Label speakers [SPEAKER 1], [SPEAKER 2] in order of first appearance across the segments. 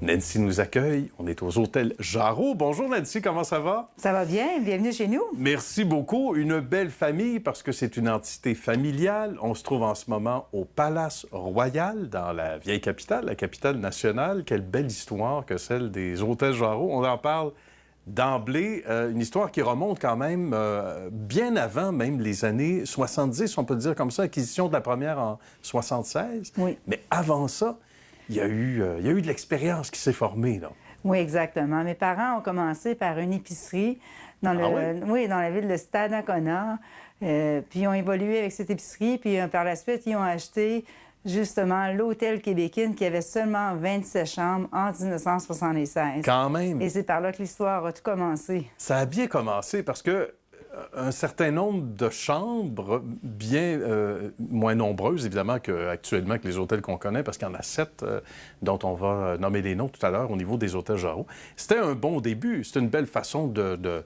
[SPEAKER 1] Nancy nous accueille. On est aux hôtels Jarreau. Bonjour Nancy, comment ça va?
[SPEAKER 2] Ça va bien, bienvenue chez nous.
[SPEAKER 1] Merci beaucoup. Une belle famille parce que c'est une entité familiale. On se trouve en ce moment au Palace Royal dans la vieille capitale, la capitale nationale. Quelle belle histoire que celle des hôtels Jarreau. On en parle d'emblée, une histoire qui remonte quand même bien avant même les années 70, on peut dire comme ça, acquisition de la première en 76.
[SPEAKER 2] Oui.
[SPEAKER 1] Mais avant ça, il y a eu de l'expérience qui s'est formée, là.
[SPEAKER 2] Oui, exactement. Mes parents ont commencé par une épicerie dans dans la ville de Stadacona. Puis ils ont évolué avec cette épicerie. Puis par la suite, ils ont acheté justement l'hôtel Québécois qui avait seulement 27 chambres en 1976.
[SPEAKER 1] Quand même.
[SPEAKER 2] Et c'est par là que l'histoire a tout commencé.
[SPEAKER 1] Ça a bien commencé parce que un certain nombre de chambres, bien moins nombreuses, évidemment, qu'actuellement, que les hôtels qu'on connaît, parce qu'il y en a 7 dont on va nommer les noms tout à l'heure au niveau des hôtels Jarreau. C'était un bon début. C'était une belle façon de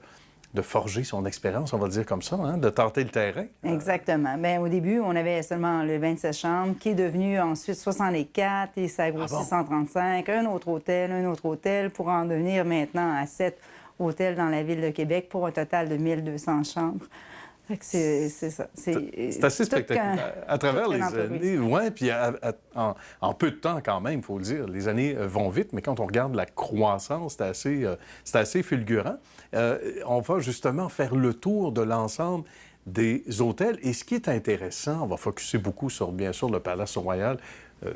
[SPEAKER 1] forger son expérience, on va dire comme ça, hein, de tenter le terrain.
[SPEAKER 2] Exactement. Bien, au début, on avait seulement le 27 chambres, qui est devenu ensuite 64, et ça a grossi 135, un autre hôtel, pour en devenir maintenant à 7 hôtels dans la ville de Québec pour un total de 1200 chambres. C'est ça.
[SPEAKER 1] C'est assez spectaculaire. À travers les années, oui, puis en peu de temps quand même, il faut le dire. Les années vont vite, mais quand on regarde la croissance, c'est assez fulgurant. On va justement faire le tour de l'ensemble des hôtels. Et ce qui est intéressant, on va focusser beaucoup sur, bien sûr, le Palace Royal,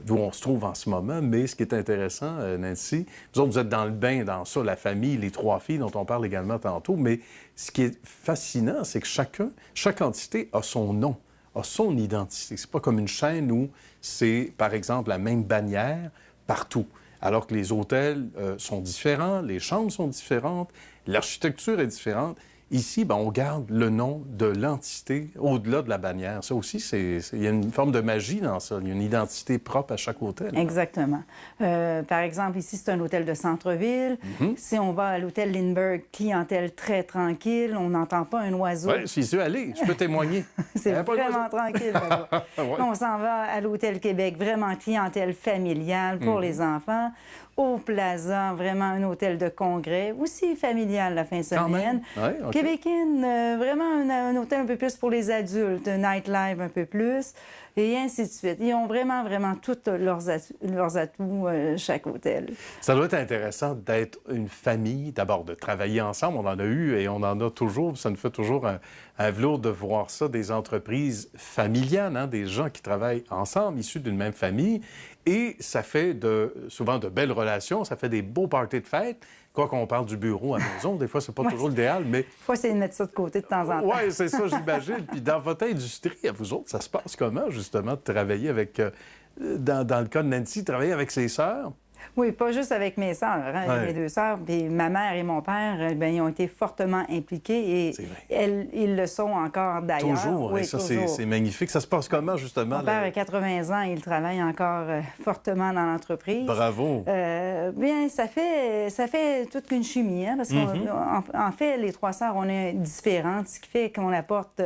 [SPEAKER 1] d'où on se trouve en ce moment, mais ce qui est intéressant, Nancy, vous autres, vous êtes dans le bain, dans ça, la famille, les 3 filles dont on parle également tantôt, mais ce qui est fascinant, c'est que chaque entité a son nom, a son identité. C'est pas comme une chaîne où c'est, par exemple, la même bannière partout, alors que les hôtels sont différents, les chambres sont différentes, l'architecture est différente. Ici, on garde le nom de l'entité au-delà de la bannière. Ça aussi, il y a une forme de magie dans ça. Il y a une identité propre à chaque hôtel.
[SPEAKER 2] Exactement. Par exemple, ici, c'est un hôtel de centre-ville. Si on va à l'hôtel Lindbergh, clientèle très tranquille, on n'entend pas un oiseau.
[SPEAKER 1] Oui, j'y suis allé. Je peux témoigner.
[SPEAKER 2] C'est vraiment tranquille.
[SPEAKER 1] Ouais.
[SPEAKER 2] On s'en va à l'hôtel Québec, vraiment clientèle familiale pour les enfants. Au Plaza, vraiment un hôtel de congrès, aussi familial la fin de semaine.
[SPEAKER 1] Ouais, okay.
[SPEAKER 2] Québécois, vraiment un hôtel un peu plus pour les adultes, un nightlife un peu plus, et ainsi de suite. Ils ont vraiment tous leurs atouts, chaque hôtel.
[SPEAKER 1] Ça doit être intéressant d'être une famille, d'abord de travailler ensemble. On en a eu et on en a toujours. Ça nous fait toujours un velours de voir ça, des entreprises familiales, hein, des gens qui travaillent ensemble, issus d'une même famille. Et ça fait souvent de belles relations, ça fait des beaux parties de fête. Quoi qu'on parle du bureau à la maison, des fois, c'est pas toujours l'idéal, mais...
[SPEAKER 2] Des fois, c'est de mettre ça de côté de temps en temps.
[SPEAKER 1] Oui, c'est ça, j'imagine. Puis dans votre industrie, à vous autres, ça se passe comment, justement, de travailler avec... dans le cas de Nancy, travailler avec ses sœurs?
[SPEAKER 2] Oui, pas juste avec mes sœurs, hein,
[SPEAKER 1] ouais.
[SPEAKER 2] Mes 2 sœurs. Puis ma mère et mon père, bien, ils ont été fortement impliqués et ils le sont encore d'ailleurs.
[SPEAKER 1] Toujours,
[SPEAKER 2] oui,
[SPEAKER 1] et ça,
[SPEAKER 2] toujours.
[SPEAKER 1] c'est magnifique. Ça se passe comment, justement?
[SPEAKER 2] Mon père a 80 ans, il travaille encore fortement dans l'entreprise.
[SPEAKER 1] Bravo!
[SPEAKER 2] Bien, ça fait toute une chimie, hein, parce qu'en fait, les 3 sœurs, on est différentes, ce qui fait qu'on apporte...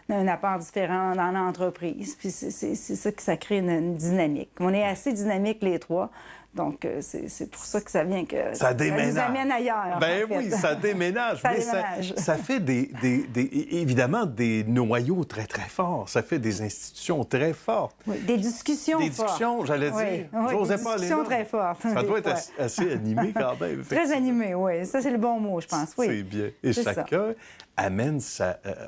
[SPEAKER 2] un apport différent dans l'entreprise. Puis c'est ça que ça crée une dynamique. On est assez dynamiques, les 3. Donc, c'est pour ça que ça vient que...
[SPEAKER 1] Ça déménage.
[SPEAKER 2] Ça nous amène ailleurs,
[SPEAKER 1] Ben
[SPEAKER 2] en fait.
[SPEAKER 1] oui, ça déménage.
[SPEAKER 2] Ça
[SPEAKER 1] mais
[SPEAKER 2] déménage.
[SPEAKER 1] Ça fait évidemment des noyaux très, très forts. Ça fait des institutions très fortes.
[SPEAKER 2] Oui, des discussions
[SPEAKER 1] Des discussions, j'allais dire.
[SPEAKER 2] Oui,
[SPEAKER 1] J'osais
[SPEAKER 2] des
[SPEAKER 1] pas aller
[SPEAKER 2] discussions
[SPEAKER 1] là.
[SPEAKER 2] très fortes.
[SPEAKER 1] Ça doit être assez animé quand même.
[SPEAKER 2] Très animé, oui. Ça, c'est le bon mot, je pense. Oui.
[SPEAKER 1] C'est bien. Et chacun amène,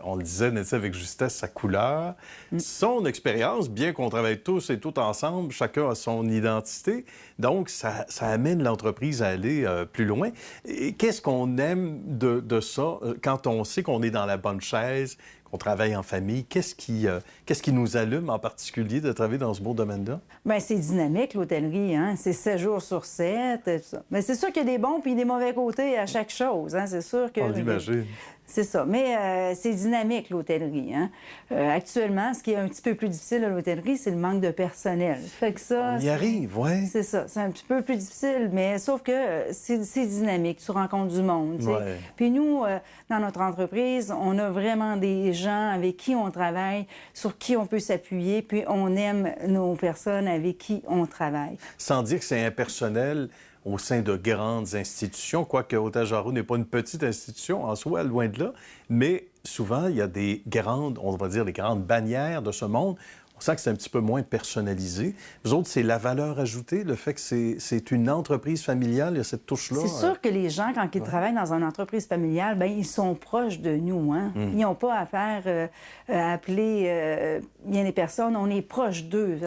[SPEAKER 1] on le disait, Nancy, avec justesse, sa couleur, son expérience, bien qu'on travaille tous et toutes ensemble, chacun a son identité. Donc, ça amène l'entreprise à aller plus loin. Et qu'est-ce qu'on aime de ça quand on sait qu'on est dans la bonne chaise, qu'on travaille en famille? Qu'est-ce qui nous allume en particulier de travailler dans ce beau domaine-là?
[SPEAKER 2] Bien, c'est dynamique, l'hôtellerie, hein? C'est 7 jours sur 7, tout ça. Mais c'est sûr qu'il y a des bons puis des mauvais côtés à chaque chose, hein? C'est sûr que...
[SPEAKER 1] On l'imagine.
[SPEAKER 2] C'est ça. Mais c'est dynamique, l'hôtellerie. Hein? Actuellement, ce qui est un petit peu plus difficile à l'hôtellerie, c'est le manque de personnel. Fait que ça,
[SPEAKER 1] on y arrive, oui.
[SPEAKER 2] C'est ça. C'est un petit peu plus difficile, mais sauf que c'est dynamique. Tu rencontres du monde. Tu sais.
[SPEAKER 1] Ouais.
[SPEAKER 2] Puis nous, dans notre entreprise, on a vraiment des gens avec qui on travaille, sur qui on peut s'appuyer, puis on aime nos personnes avec qui on travaille.
[SPEAKER 1] Sans dire que c'est impersonnel, au sein de grandes institutions, quoique Hôtel Jarreau n'est pas une petite institution en soi, loin de là, mais souvent, il y a des grandes, on va dire, les grandes bannières de ce monde. On sent que c'est un petit peu moins personnalisé. Vous autres, c'est la valeur ajoutée, le fait que c'est une entreprise familiale, il y a cette touche-là.
[SPEAKER 2] C'est sûr que les gens, quand ils travaillent dans une entreprise familiale, bien, ils sont proches de nous. Hein? Ils n'ont pas à faire à appeler bien des personnes. On est proche d'eux.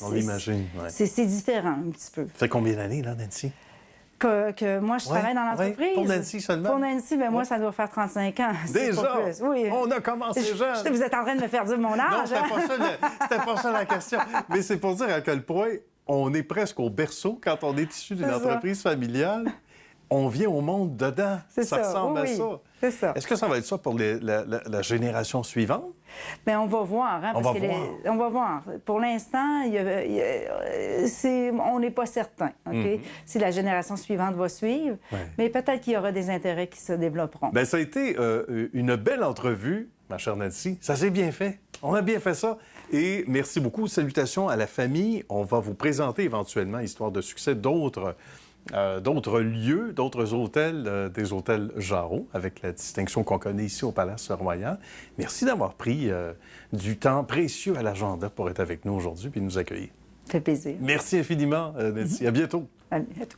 [SPEAKER 1] On l'imagine. Ouais.
[SPEAKER 2] C'est différent un petit peu.
[SPEAKER 1] Ça fait combien d'années, là, Nancy?
[SPEAKER 2] Que moi, je travaille dans l'entreprise.
[SPEAKER 1] Pour Nancy seulement?
[SPEAKER 2] Pour Nancy, bien, moi, ça doit faire 35 ans.
[SPEAKER 1] Déjà?
[SPEAKER 2] Pas plus. Oui.
[SPEAKER 1] On a commencé jeune.
[SPEAKER 2] Vous êtes en train de me faire dire mon âge.
[SPEAKER 1] Non, c'était pas ça la question. Mais c'est pour dire à quel point on est presque au berceau quand on est issu d'une entreprise familiale. On vient au monde dedans. Ça ressemble à ça.
[SPEAKER 2] C'est ça.
[SPEAKER 1] Est-ce que ça va être ça pour la génération suivante?
[SPEAKER 2] Bien, on va voir. Hein, on va voir. Pour l'instant, on n'est pas certain. Si la génération suivante va suivre. Mais peut-être qu'il y aura des intérêts qui se développeront.
[SPEAKER 1] Bien, ça a été une belle entrevue, ma chère Nancy. Ça s'est bien fait. On a bien fait ça. Et merci beaucoup. Salutations à la famille. On va vous présenter éventuellement, histoire de succès, d'autres lieux, d'autres hôtels, des hôtels Jarreau, avec la distinction qu'on connaît ici au Palace Royal. Merci d'avoir pris du temps précieux à l'agenda pour être avec nous aujourd'hui et nous accueillir.
[SPEAKER 2] Ça fait plaisir.
[SPEAKER 1] Merci infiniment, Nancy. À bientôt.
[SPEAKER 2] À bientôt.